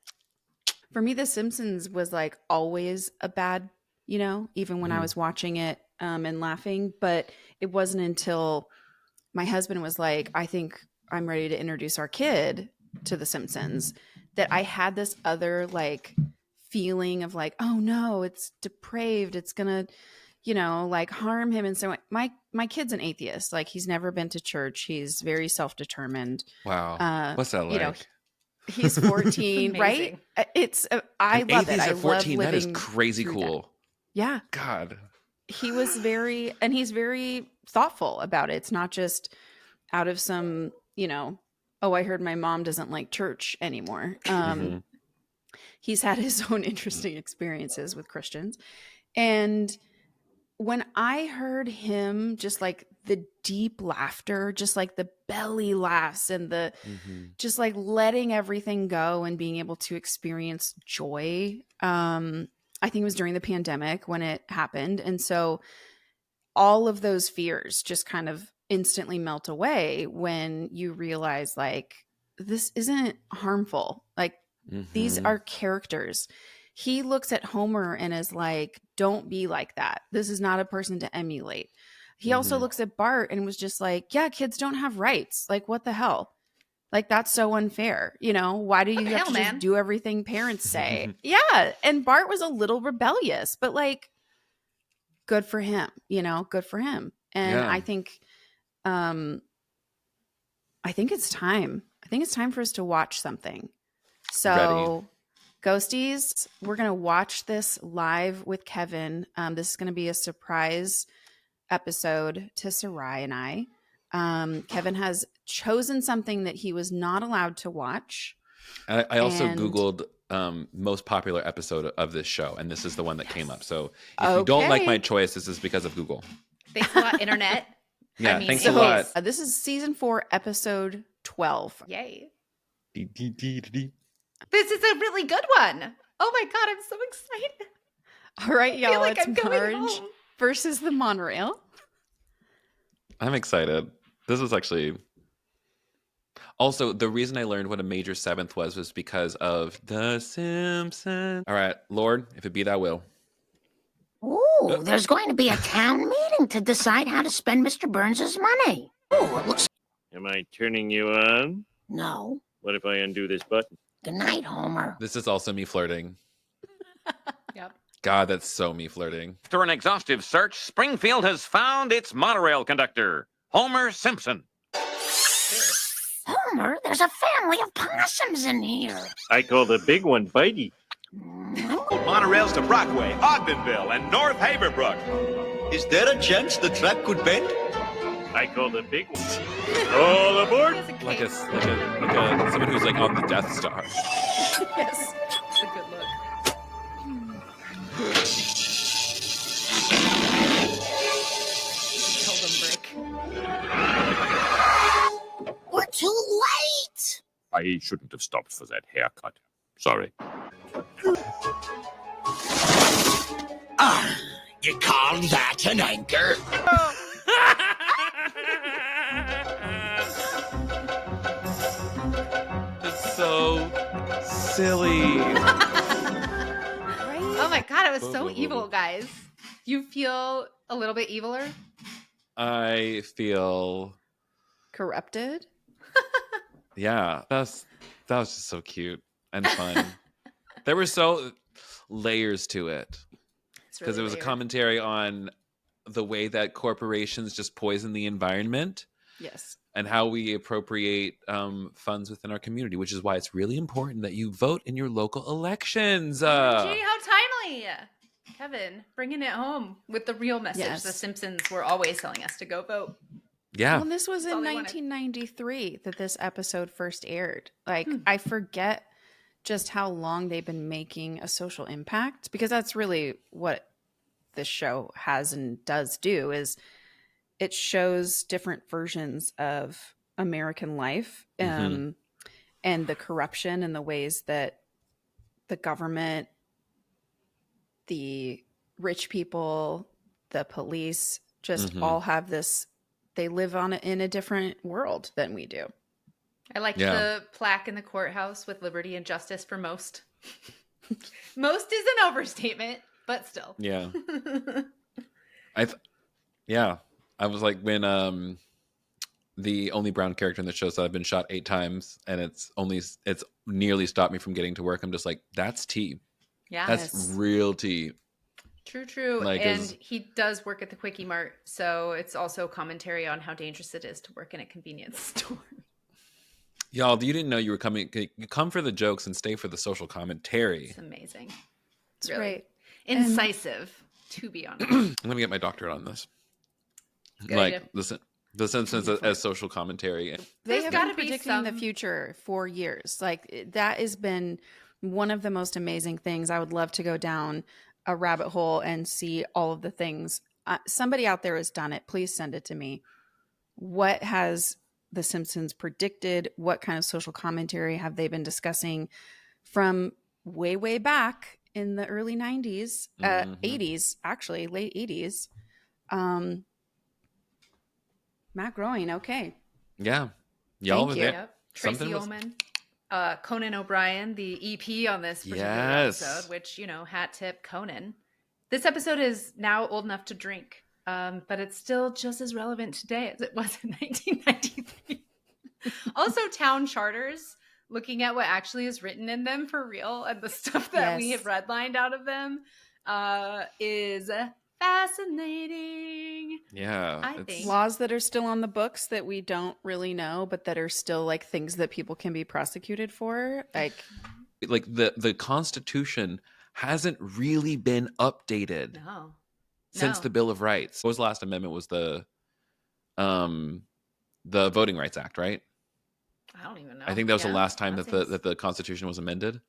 For me, The Simpsons was like always a bad, even when I was watching it and laughing. But it wasn't until my husband was like, I think I'm ready to introduce our kid to The Simpsons, that I had this other like feeling of like, oh no, it's depraved. It's going to, like harm him. And so my kid's an atheist. Like he's never been to church. He's very self-determined. Wow. What's that like? He's 14, right? It's I An love it. atheist I at 14, love that is living crazy through cool. that. Yeah. God. He's very thoughtful about it. It's not just out of some, oh, I heard my mom doesn't like church anymore. He's had his own interesting experiences with Christians. And when I heard him, just like the deep laughter, just like the belly laughs and the just like letting everything go and being able to experience joy. I think it was during the pandemic when it happened. And so all of those fears just kind of instantly melt away when you realize like, this isn't harmful. Like these are characters. He looks at Homer and is like, don't be like that. This is not a person to emulate. He also looks at Bart and was just like, yeah, kids don't have rights. Like, what the hell? Like, that's so unfair. Why do you have to just do everything parents say? Yeah. And Bart was a little rebellious, but like, good for him, good for him. And I think it's time. I think it's time for us to watch something. So Ready. Ghosties, we're going to watch this live with Kevin. This is going to be a surprise episode to Sarai and I. Kevin has chosen something that he was not allowed to watch. I also Googled most popular episode of this show, and this is the one that came up. So if you don't like my choice, this is because of Google. Thanks a lot, internet. Yeah, thanks a lot. This is season 4, episode 12. Yay. This is a really good one. Oh my God, I'm so excited. All right, y'all, like it's Marge versus the monorail. I'm excited. This is actually... Also, the reason I learned what a major seventh was because of The Simpsons. All right, Lord, if it be thy will. Ooh, there's going to be a town meeting to decide how to spend Mr. Burns' money. Ooh, it looks... Am I turning you on? No. What if I undo this button? Good night, Homer. This is also me flirting. Yep. God, that's so me flirting. After an exhaustive search, Springfield has found its monorail conductor, Homer Simpson. Homer, there's a family of possums in here. I call the big one Bitey. Monorails to Brockway, Ogdenville, and North Haverbrook. Is there a chance the track could bend? I call the big one. All aboard! Like a someone who's like on the Death Star. Yes, it's a good look. We're too late. I shouldn't have stopped for that haircut. Sorry. You call that an anchor? It's so silly. Oh my God, it was so evil, guys. You feel a little bit eviler? I feel corrupted. Yeah, that was just so cute and fun. There were so layers to it because it was a commentary on the way that corporations just poison the environment. Yes. And how we appropriate funds within our community, which is why it's really important that you vote in your local elections. Gee, how timely. Kevin, bringing it home with the real message. Yes. The Simpsons were always telling us to go vote. Yeah. Well, this was in 1993 that this episode first aired. Like, I forget just how long they've been making a social impact, because that's really what this show has and does do, is it shows different versions of American life, and the corruption and the ways that the government, the rich people, the police just all have this, they live in a different world than we do. I liked the plaque in the courthouse with liberty and justice for most. Most is an overstatement, but still. Yeah. I was like, when the only brown character in the show said I've been shot 8 times and it's nearly stopped me from getting to work, I'm just like, that's tea. Yeah. That's real tea. True. Like, and he does work at the Quickie Mart, so it's also commentary on how dangerous it is to work in a convenience store. Y'all, you didn't know you were coming. You come for the jokes and stay for the social commentary. It's amazing. That's really right. Incisive, to be honest. I'm gonna get my doctorate on this. Good like idea. the Simpsons as social commentary. They have been be predicting the future for years. Like, that has been one of the most amazing things. I would love to go down a rabbit hole and see all of the things. Somebody out there has done it. Please send it to me. What has the Simpsons predicted? What kind of social commentary have they been discussing from way back in the early 90s, 80s, actually, late 80s? Matt Groening, okay. Yeah. Y'all were there. Yep. Tracy Ullman. Conan O'Brien, the EP on this particular episode, which, hat tip Conan. This episode is now old enough to drink, but it's still just as relevant today as it was in 1993. Also, town charters, looking at what actually is written in them for real and the stuff that we have redlined out of them is fascinating. Yeah. I think. Laws that are still on the books that we don't really know, but that are still like things that people can be prosecuted for. Like the Constitution hasn't really been updated since the Bill of Rights. What was the last amendment? Was the Voting Rights Act, right? I don't even know. I think that was the last time that the Constitution was amended.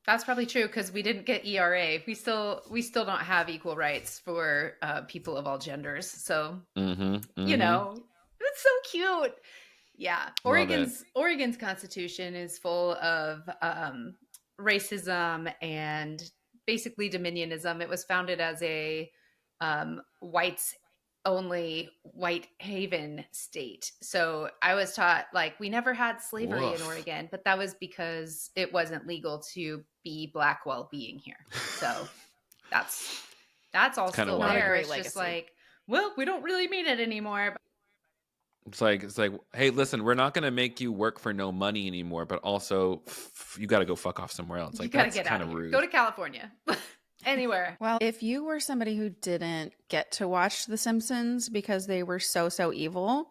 That's probably true because we didn't get ERA. We still don't have equal rights for people of all genders. So you know, it's so cute. Yeah, Oregon's Constitution is full of racism and basically dominionism. It was founded as a whites only white haven state. So I was taught, like, we never had slavery in Oregon, but that was because it wasn't legal to be Black while being here. So that's all still there. It's just like, well, we don't really mean it anymore. It's like, hey, listen, we're not going to make you work for no money anymore, but also you got to go fuck off somewhere else. Like, that's kind of rude. Go to California. Anywhere. Well, if you were somebody who didn't get to watch The Simpsons because they were so evil,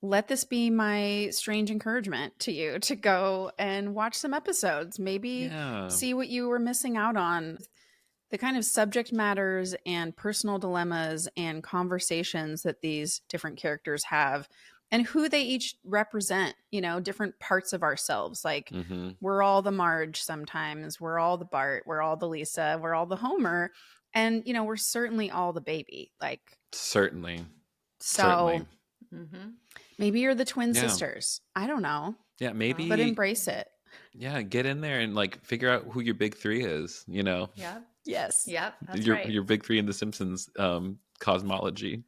let this be my strange encouragement to you to go and watch some episodes. Maybe see what you were missing out on. The kind of subject matters and personal dilemmas and conversations that these different characters have and who they each represent, you know, different parts of ourselves. Like we're all the Marge sometimes, we're all the Bart, we're all the Lisa, we're all the Homer. And, you know, we're certainly all the baby. Like certainly. Maybe you're the twin sisters. I don't know. Yeah, maybe. But embrace it. Yeah, get in there and like figure out who your big three is, you know? Yeah. Yes. Yep. That's your big three in the Simpsons cosmology.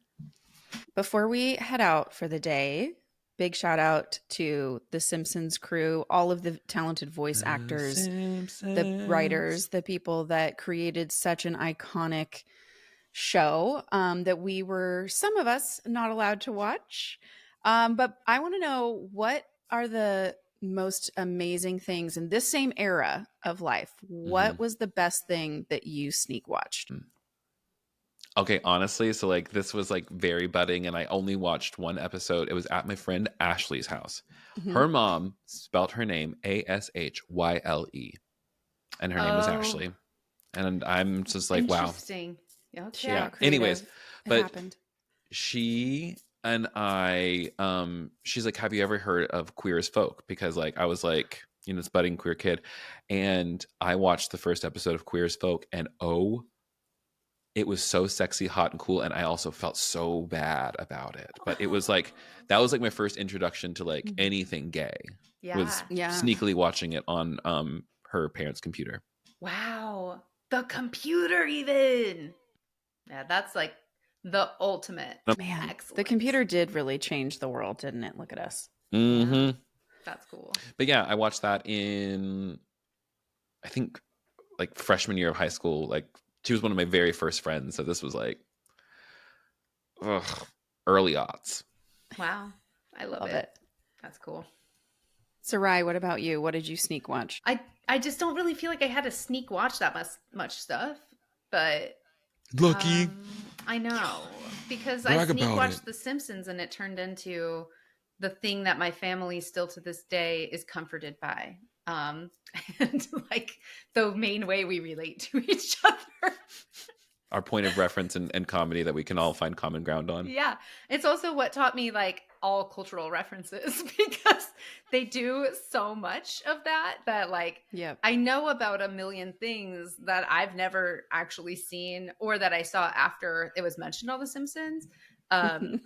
Before we head out for the day, big shout out to the Simpsons crew, all of the talented voice actors, the writers, the people that created such an iconic show that we were, some of us, not allowed to watch. But I want to know, what are the most amazing things in this same era of life? What was the best thing that you sneak watched? Okay, honestly, so like this was like very budding and I only watched one episode. It was at my friend Ashley's house. Her mom spelled her name Ashlye, and her name was Ashley. And I'm just like, wow. Interesting. Okay. Yeah. Anyways, but happened. She and I, she's like, have you ever heard of Queer as Folk? Because like I was like, you know, this budding queer kid. And I watched the first episode of Queer as Folk and it was so sexy, hot, and cool. And I also felt so bad about it. But it was like, that was like my first introduction to like anything gay. Was sneakily watching it on her parents' computer. Wow. The computer even. Yeah, that's like the ultimate. Man, excellence. The computer did really change the world, didn't it? Look at us. Yeah. That's cool. But yeah, I watched that in, I think, like freshman year of high school. Like, she was one of my very first friends. So this was like, early aughts. Wow. I love it. That's cool. Sarai, what about you? What did you sneak watch? I just don't really feel like I had to sneak watch that much stuff. but Lucky. I know, because I Brag sneak about watched it. The Simpsons and it turned into the thing that my family still to this day is comforted by. And like the main way we relate to each other. Our point of reference and comedy that we can all find common ground on. Yeah. It's also what taught me like all cultural references, because they do so much of that like I know about a million things that I've never actually seen or that I saw after it was mentioned on The Simpsons. And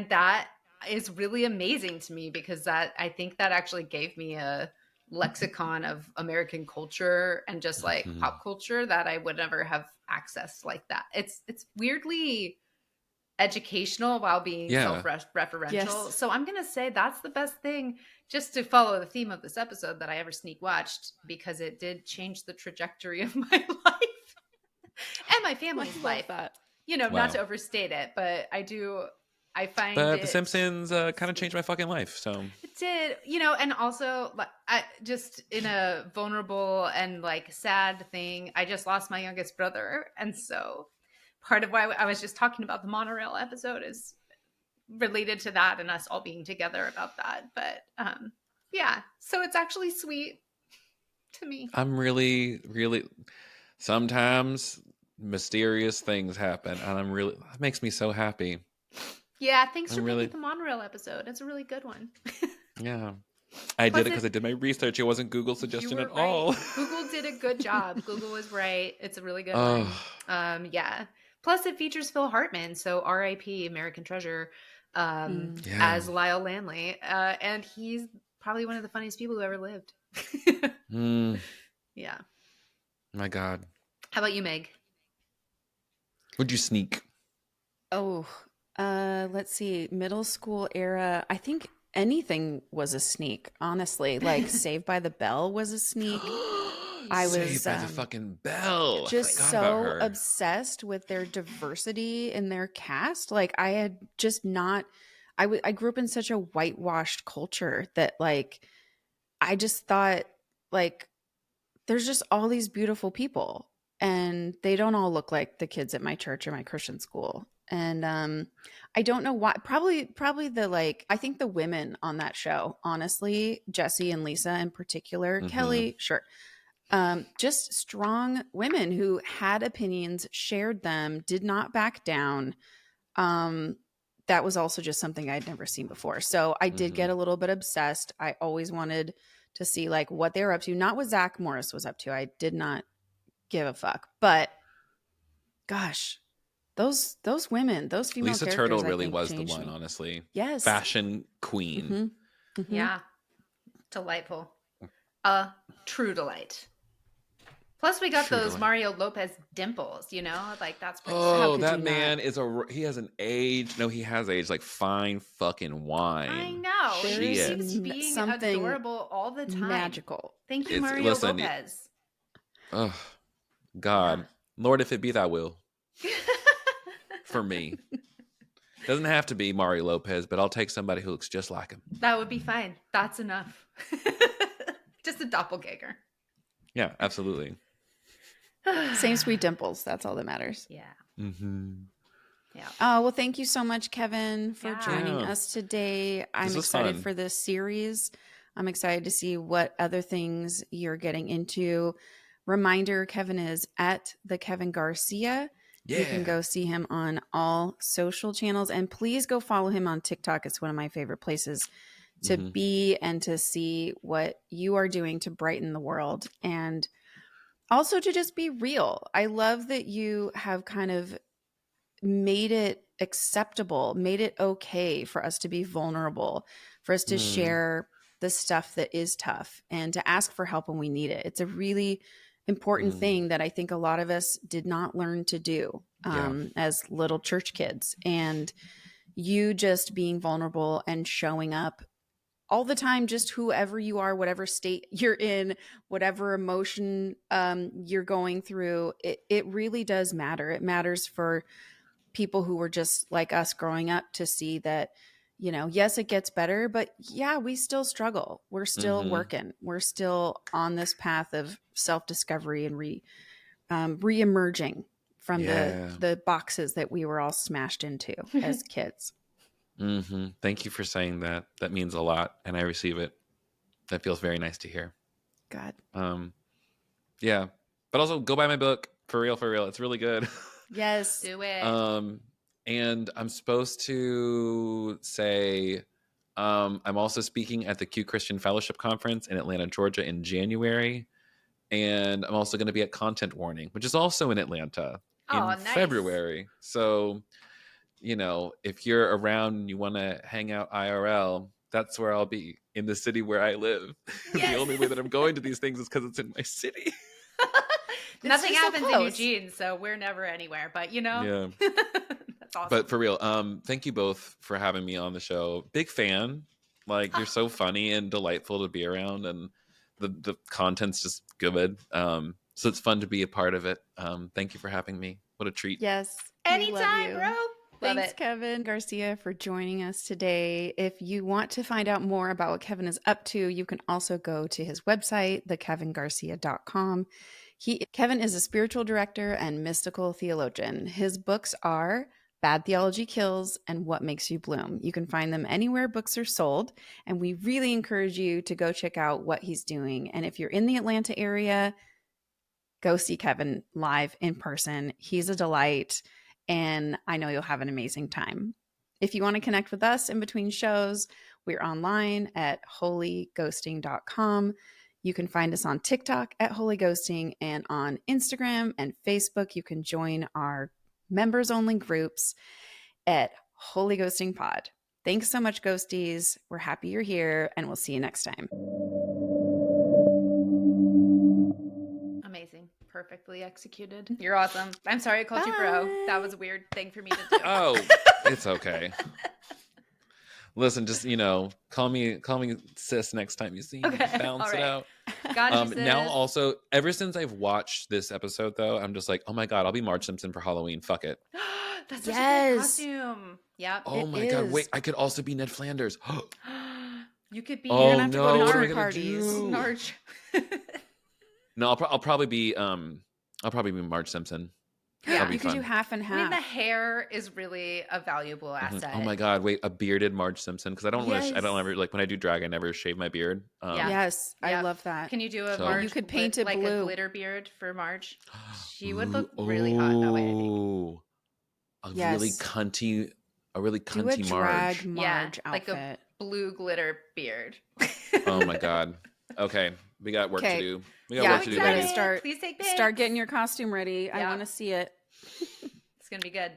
that is really amazing to me, because that I think that actually gave me a lexicon of American culture and just like pop culture that I would never have accessed like that. It's weirdly educational while being self-referential. Yes. So I'm going to say that's the best thing, just to follow the theme of this episode, that I ever sneak watched, because it did change the trajectory of my life and my family's life. That. You know, not to overstate it, but I find but The Simpsons kind of changed my fucking life. So it did, you know, and also I just in a vulnerable and like sad thing, I just lost my youngest brother. And so part of why I was just talking about the monorail episode is related to that and us all being together about that. But yeah, so it's actually sweet to me. I'm really, really, sometimes mysterious things happen, and it makes me so happy. Yeah, thanks for picking the monorail episode. It's a really good one. Yeah. I did it because I did my research. It wasn't Google suggestion at all. Google did a good job. Google was right. It's a really good one. Yeah. Plus, it features Phil Hartman, so R.I.P. American Treasure, as Lyle Landley. And he's probably one of the funniest people who ever lived. Yeah. My God. How about you, Meg? Would you sneak? Oh, let's see. Middle school era. I think anything was a sneak, honestly. Like Saved by the Bell was a sneak. I was Saved by the fucking Bell. Just so obsessed with their diversity in their cast. Like I had just not. I grew up in such a whitewashed culture that like I just thought like there's just all these beautiful people, and they don't all look like the kids at my church or my Christian school. And I don't know why. Probably the like. I think the women on that show, honestly, Jesse and Lisa in particular, Kelly, sure, just strong women who had opinions, shared them, did not back down. That was also just something I'd never seen before. So I did get a little bit obsessed. I always wanted to see like what they were up to, not what Zach Morris was up to. I did not give a fuck. But gosh, those women, those female Lisa characters, Turtle really was the one, honestly. Yes. Fashion queen. Yeah. Delightful. True delight. Plus, we got those Mario Lopez dimples, you know? Like, that's pretty Oh, that man he hasn't aged. No, he has aged like fine fucking wine. I know. He seems being adorable all the time. Magical. Thank you, Mario Lopez. Oh, God. Yeah. Lord, if it be thy will. For me. Doesn't have to be Mario Lopez, but I'll take somebody who looks just like him. That would be fine. That's enough. Just a doppelganger. Yeah, absolutely. Same sweet dimples. That's all that matters. Yeah. Yeah. Oh, well, thank you so much, Kevin, for joining us today. I'm excited for this series. I'm excited to see what other things you're getting into. Reminder, Kevin is at the Kevin Garcia. You can go see him on all social channels, and please go follow him on TikTok. It's one of my favorite places to be and to see what you are doing to brighten the world, and also to just be real. I love that you have kind of made it acceptable, made it okay for us to be vulnerable, for us to share the stuff that is tough and to ask for help when we need it. It's a really important thing that I think a lot of us did not learn to do as little church kids. And you just being vulnerable and showing up all the time, just whoever you are, whatever state you're in, whatever emotion you're going through, it really does matter. It matters for people who were just like us growing up to see that, you know, yes, it gets better, but yeah, we still struggle. We're still working. We're still on this path of self-discovery and re-emerging. from the boxes that we were all smashed into as kids. Thank you for saying that. That means a lot, and I receive it. That feels very nice to hear. God. Yeah. But also go buy my book. For real. It's really good. Yes. Do it. And I'm supposed to say I'm also speaking at the Q Christian Fellowship Conference in Atlanta, Georgia in January. And I'm also going to be at Content Warning, which is also in Atlanta in February. So, if you're around and you want to hang out IRL, that's where I'll be, in the city where I live. Yes. The only way that I'm going to these things is because it's in my city. Nothing happens in Eugene, so we're never anywhere. But Yeah. That's awesome. But for real, thank you both for having me on the show. Big fan. Like, you're so funny and delightful to be around, and the content's just good. So it's fun to be a part of it. Thank you for having me. What a treat. Yes. Anytime, bro. Thanks, Kevin Garcia, for joining us today. If you want to find out more about what Kevin is up to, you can also go to his website, thekevingarcia.com. Kevin is a spiritual director and mystical theologian. His books are Bad Theology Kills and What Makes You Bloom. You can find them anywhere books are sold, and we really encourage you to go check out what he's doing. And if you're in the Atlanta area, go see Kevin live in person. He's a delight, and I know you'll have an amazing time. If you want to connect with us in between shows, we're online at holyghosting.com. You can find us on TikTok at Holy Ghosting, and on Instagram and Facebook, you can join our members-only groups at Holy Ghosting Pod. Thanks so much, Ghosties. We're happy you're here, and we'll see you next time. Amazing. Perfectly executed. You're awesome. I'm sorry I called you bro. That was a weird thing for me to do. Oh, it's okay. Listen, just call me sis next time you see me. Balance it out. Got you, sis. Now also, ever since I've watched this episode though, I'm just like, oh my God, I'll be Marge Simpson for Halloween. Fuck it. That's such a good costume. Yep. Oh my God, wait, I could also be Ned Flanders. You could be. Oh, you're gonna have to go to what am I Nard gonna parties. do? Narge. No, I'll probably be Marge Simpson. Yeah, you could do half and half. I mean, the hair is really a valuable asset. Oh my God, wait, a bearded Marge Simpson, because I don't ever, like, when I do drag, I never shave my beard. Yes, I love that. Can you do a Marge? You could paint it like blue. A glitter beard for Marge. She would look really hot that way, I think. Really cunty do a drag Marge outfit. Like a blue glitter beard. Oh my God. Okay, we got work to do. We got work to do, baby. Please take pics. Start getting your costume ready. I want to see it. It's gonna be good.